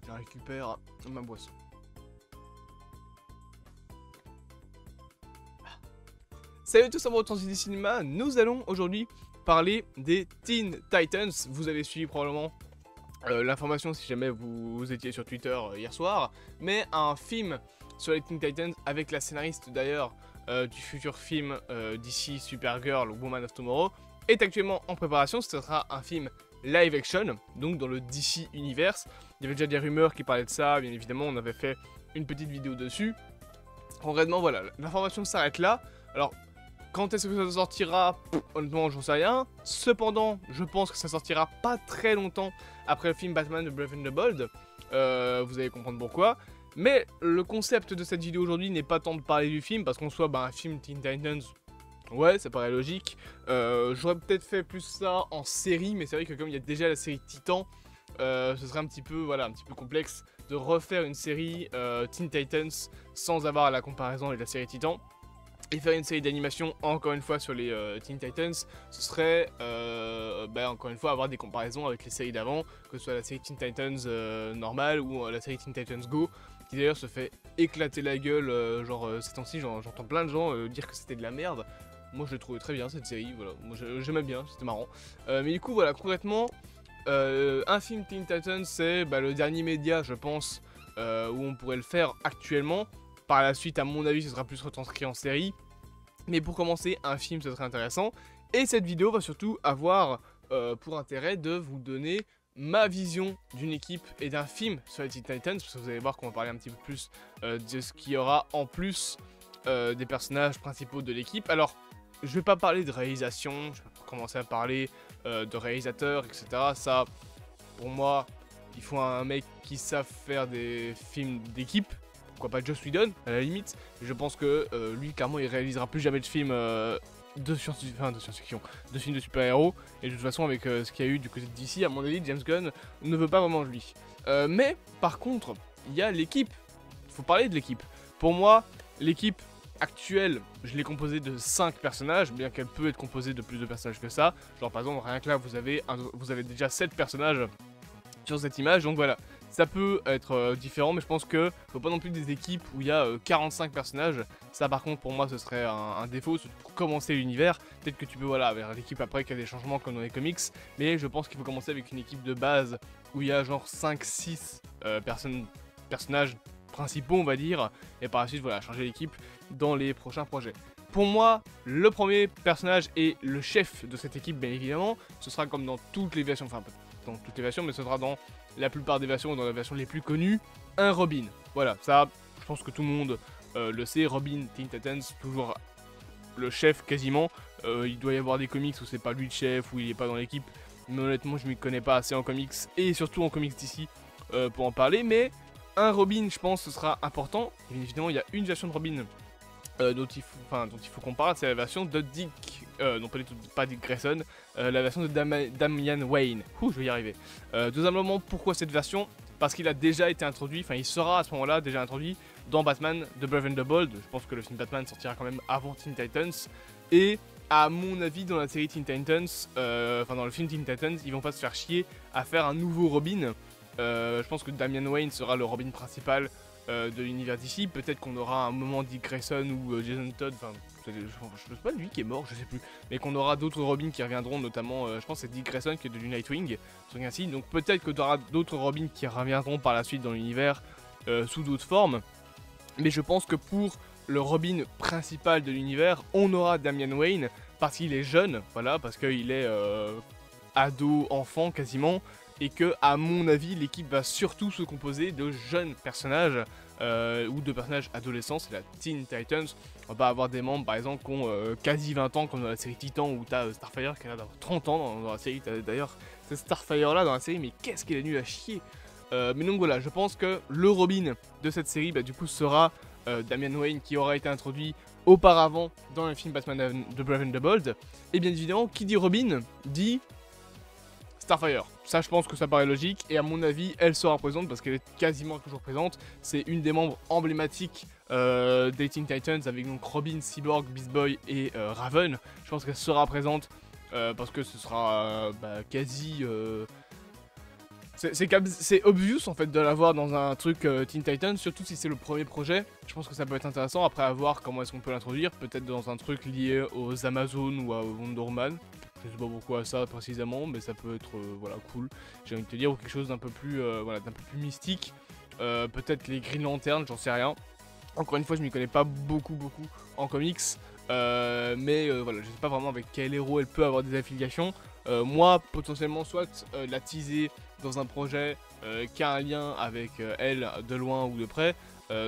Je récupère ma boisson. Salut à tous, amoureux de Transidi Cinéma, nous allons aujourd'hui parler des Teen Titans. Vous avez suivi probablement l'information si jamais vous étiez sur Twitter hier soir, mais un film sur les Teen Titans avec la scénariste d'ailleurs du futur film d'ici Supergirl Woman of Tomorrow est actuellement en préparation. Ce sera un film live action, donc dans le DC Universe. Il y avait déjà des rumeurs qui parlaient de ça, bien évidemment, on avait fait une petite vidéo dessus. Concrètement, voilà, l'information s'arrête là. Alors, quand est-ce que ça sortira? Honnêtement, j'en sais rien. Cependant, je pense que ça sortira pas très longtemps après le film Batman The Brave and the Bold. Vous allez comprendre pourquoi. Mais le concept de cette vidéo aujourd'hui n'est pas tant de parler du film, parce qu'en soit, un film Teen Titans, ouais, ça paraît logique. J'aurais peut-être fait plus ça en série, mais c'est vrai que comme il y a déjà la série Titan, ce serait un petit peu complexe de refaire une série Teen Titans sans avoir la comparaison avec la série Titan. Et faire une série d'animation encore une fois sur les Teen Titans, ce serait encore une fois avoir des comparaisons avec les séries d'avant, que ce soit la série Teen Titans normale ou la série Teen Titans Go, qui d'ailleurs se fait éclater la gueule, ces temps-ci, j'entends plein de gens dire que c'était de la merde. Moi je l'ai trouvé très bien cette série, voilà, moi j'aimais bien, c'était marrant. Mais du coup voilà, concrètement, un film Teen Titans c'est le dernier média je pense où on pourrait le faire actuellement. Par la suite, à mon avis, ce sera plus retranscrit en série. Mais pour commencer, un film, ce serait intéressant. Et cette vidéo va surtout avoir pour intérêt de vous donner ma vision d'une équipe et d'un film sur les Teen Titans. Parce que vous allez voir qu'on va parler un petit peu plus de ce qu'il y aura en plus des personnages principaux de l'équipe. Alors, je vais pas parler de réalisation, je vais commencer à parler de réalisateurs, etc. Ça, pour moi, il faut un mec qui sache faire des films d'équipe. Pourquoi pas Joss Whedon, à la limite. Je pense que lui, clairement, il réalisera plus jamais de films de science-fiction, de films de super-héros. Et de toute façon, avec ce qu'il y a eu du côté de DC, à mon avis, James Gunn ne veut pas vraiment de lui. Mais, par contre, il y a l'équipe. Il faut parler de l'équipe. Pour moi, l'équipe actuelle, je l'ai composée de 5 personnages, bien qu'elle peut être composée de plus de personnages que ça. Genre, par exemple, rien que là, vous avez déjà 7 personnages sur cette image, donc voilà. Ça peut être différent, mais je pense que faut pas non plus des équipes où il y a 45 personnages. Ça par contre pour moi ce serait un défaut pour commencer l'univers. Peut-être que tu peux avec l'équipe après qu'il y a des changements comme dans les comics. Mais je pense qu'il faut commencer avec une équipe de base où il y a genre 5-6 personnages principaux on va dire. Et par la suite voilà, changer l'équipe dans les prochains projets. Pour moi, le premier personnage et le chef de cette équipe bien évidemment, ce sera comme dans toutes les versions, enfin dans toutes les versions, mais ce sera dans la plupart des versions, dans les versions les plus connues, un Robin. Voilà, ça, je pense que tout le monde le sait, Robin, Teen Titans, toujours le chef quasiment. Il doit y avoir des comics où c'est pas lui le chef, où il est pas dans l'équipe, mais honnêtement je m'y connais pas assez en comics, et surtout en comics d'ici, pour en parler, mais un Robin, je pense, ce sera important. Et bien évidemment, il y a une version de Robin dont il faut qu'on parle, c'est la version de Dick, non pas Dick Grayson, la version de Damian Wayne. Je vais y arriver. Tout simplement, pourquoi cette version? Parce qu'il a déjà été introduit, enfin il sera à ce moment-là déjà introduit dans Batman The Brave and the Bold. Je pense que le film Batman sortira quand même avant Teen Titans. Et à mon avis, dans la série Teen Titans, dans le film Teen Titans, ils vont pas se faire chier à faire un nouveau Robin. Je pense que Damian Wayne sera le Robin principal de l'univers d'ici. Peut-être qu'on aura un moment Dick Grayson ou Jason Todd, je sais pas lui qui est mort, je sais plus, mais qu'on aura d'autres Robins qui reviendront, notamment je pense que c'est Dick Grayson qui est devenu Nightwing, truc ainsi. Donc peut-être que tu auras d'autres Robins qui reviendront par la suite dans l'univers sous d'autres formes, mais je pense que pour le Robin principal de l'univers, on aura Damian Wayne parce qu'il est jeune, voilà, parce qu'il est ado, enfant quasiment, et que à mon avis l'équipe va surtout se composer de jeunes personnages ou de personnages adolescents, c'est la Teen Titans. On va pas avoir des membres par exemple qui ont quasi 20 ans comme dans la série Titan, où t'as Starfire qui a d'avoir 30 ans dans la série. D'ailleurs c'est Starfire là dans la série, mais qu'est-ce qu'il est nul à chier. Mais donc voilà, je pense que le Robin de cette série du coup sera Damian Wayne, qui aura été introduit auparavant dans le film Batman The Brave and the Bold. Et bien évidemment, qui dit Robin dit Starfire. Ça, je pense que ça paraît logique, et à mon avis, elle sera présente parce qu'elle est quasiment toujours présente. C'est une des membres emblématiques des Teen Titans, avec donc Robin, Cyborg, Beast Boy et Raven. Je pense qu'elle sera présente parce que ce sera C'est obvious en fait de l'avoir dans un truc Teen Titans, surtout si c'est le premier projet. Je pense que ça peut être intéressant après à voir comment est-ce qu'on peut l'introduire, peut-être dans un truc lié aux Amazones ou à Wonder Woman. Je sais pas pourquoi ça précisément, mais ça peut être voilà, cool, j'ai envie de te dire, ou quelque chose d'un peu plus voilà, d'un peu plus mystique. Peut-être les Green Lantern, j'en sais rien. Encore une fois, je m'y connais pas beaucoup en comics, mais voilà, je sais pas vraiment avec quel héros elle peut avoir des affiliations. Moi, potentiellement, soit la teaser dans un projet qui a un lien avec elle de loin ou de près,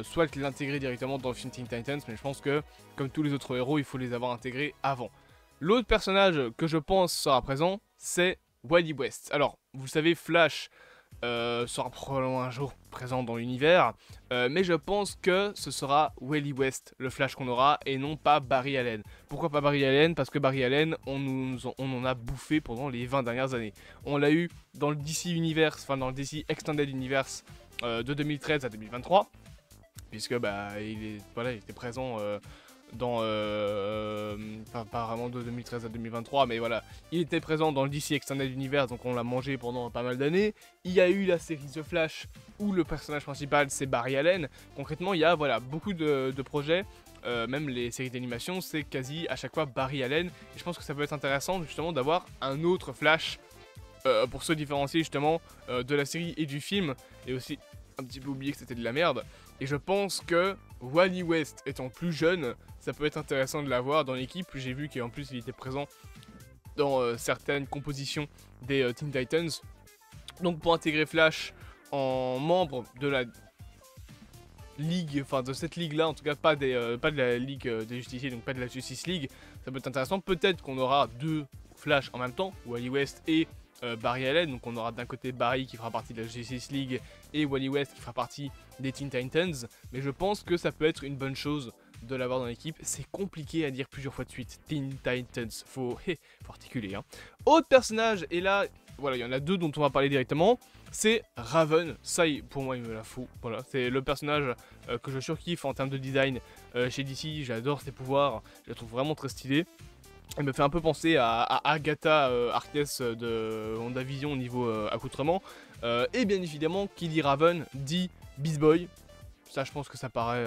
soit l'intégrer directement dans le film Teen Titans, mais je pense que, comme tous les autres héros, il faut les avoir intégrés avant. L'autre personnage que je pense sera présent, c'est Wally West. Alors, vous le savez, Flash sera probablement un jour présent dans l'univers, mais je pense que ce sera Wally West, le Flash qu'on aura, et non pas Barry Allen. Pourquoi pas Barry Allen? Parce que Barry Allen, on en a bouffé pendant les 20 dernières années. On l'a eu dans le DC Universe, enfin dans le DC Extended Universe de 2013 à 2023, puisque bah, il était présent dans, pas vraiment de 2013 à 2023, mais voilà, il était présent dans le DC Extended Universe, donc on l'a mangé pendant pas mal d'années. Il y a eu la série The Flash, où le personnage principal c'est Barry Allen. Concrètement, il y a voilà, beaucoup de projets, même les séries d'animation, c'est quasi à chaque fois Barry Allen, et je pense que ça peut être intéressant justement d'avoir un autre Flash, pour se différencier justement de la série et du film, et aussi un petit peu oublier que c'était de la merde. Et je pense que Wally West étant plus jeune, ça peut être intéressant de l'avoir dans l'équipe. J'ai vu qu'en plus il était présent dans certaines compositions des Teen Titans. Donc pour intégrer Flash en membre de la ligue, enfin de cette ligue là, en tout cas pas de la ligue des justiciers, donc pas de la Justice League, ça peut être intéressant. Peut-être qu'on aura deux Flash en même temps, Wally West et Barry Allen, donc on aura d'un côté Barry qui fera partie de la Justice League et Wally West qui fera partie des Teen Titans, mais je pense que ça peut être une bonne chose de l'avoir dans l'équipe. C'est compliqué à dire plusieurs fois de suite, Teen Titans, faut articuler. Hein. Autre personnage, et là, voilà, il y en a deux dont on va parler directement, c'est Raven. Ça, pour moi, il me la faut. Voilà, c'est le personnage que je surkiffe en termes de design chez DC. J'adore ses pouvoirs, je la trouve vraiment très stylée. Elle me fait un peu penser à Agatha Harkness de WandaVision au niveau accoutrement. Et bien évidemment, qui dit Raven dit Beast Boy. Ça, je pense que ça paraît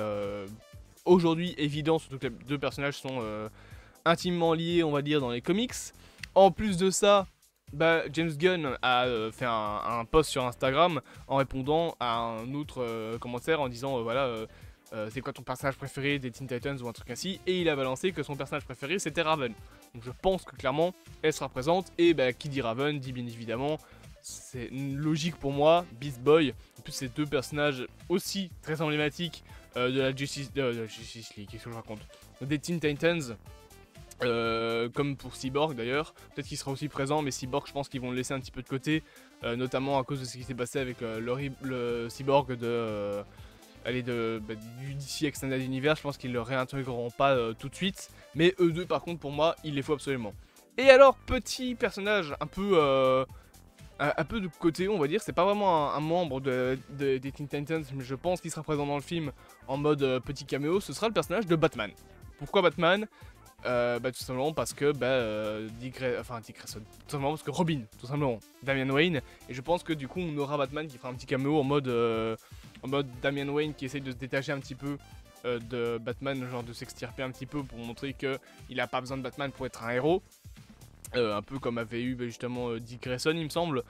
aujourd'hui évident, surtout que les deux personnages sont intimement liés, on va dire, dans les comics. En plus de ça, bah, James Gunn a fait un post sur Instagram en répondant à un autre commentaire en disant voilà... c'est quoi ton personnage préféré des Teen Titans ou un truc ainsi, et il a balancé que son personnage préféré c'était Raven. Donc je pense que clairement elle sera présente, et bah, qui dit Raven dit bien évidemment, c'est logique pour moi, Beast Boy. En plus c'est deux personnages aussi très emblématiques de la Justice League, qu'est-ce que je raconte, des Teen Titans. Comme pour Cyborg d'ailleurs, peut-être qu'il sera aussi présent, mais Cyborg je pense qu'ils vont le laisser un petit peu de côté, notamment à cause de ce qui s'est passé avec le Cyborg de... du DC Extended Universe. Je pense qu'ils le réintégreront pas tout de suite, mais eux deux par contre pour moi il les faut absolument. Et alors petit personnage un peu de côté, on va dire, c'est pas vraiment un membre des Teen Titans, mais je pense qu'il sera présent dans le film en mode petit caméo, ce sera le personnage de Batman. Pourquoi Batman? Bah, tout simplement parce que Dick Grayson, tout simplement parce que Robin, tout simplement, Damian Wayne, et je pense que du coup on aura Batman qui fera un petit caméo en mode Damian Wayne qui essaye de se détacher un petit peu de Batman, genre de s'extirper un petit peu pour montrer qu'il a pas besoin de Batman pour être un héros. Un peu comme avait eu justement Dick Grayson il me semble,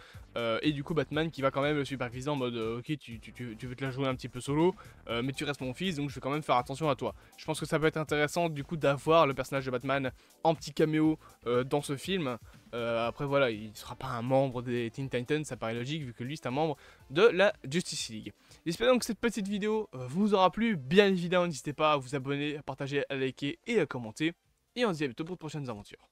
et du coup Batman qui va quand même le superviser en mode ok tu veux te la jouer un petit peu solo, mais tu restes mon fils donc je vais quand même faire attention à toi. Je pense que ça peut être intéressant du coup d'avoir le personnage de Batman en petit caméo dans ce film. Après voilà, il ne sera pas un membre des Teen Titans, ça paraît logique vu que lui c'est un membre de la Justice League. J'espère donc que cette petite vidéo vous aura plu, bien évidemment n'hésitez pas à vous abonner, à partager, à liker et à commenter, et on se dit à bientôt pour de prochaines aventures.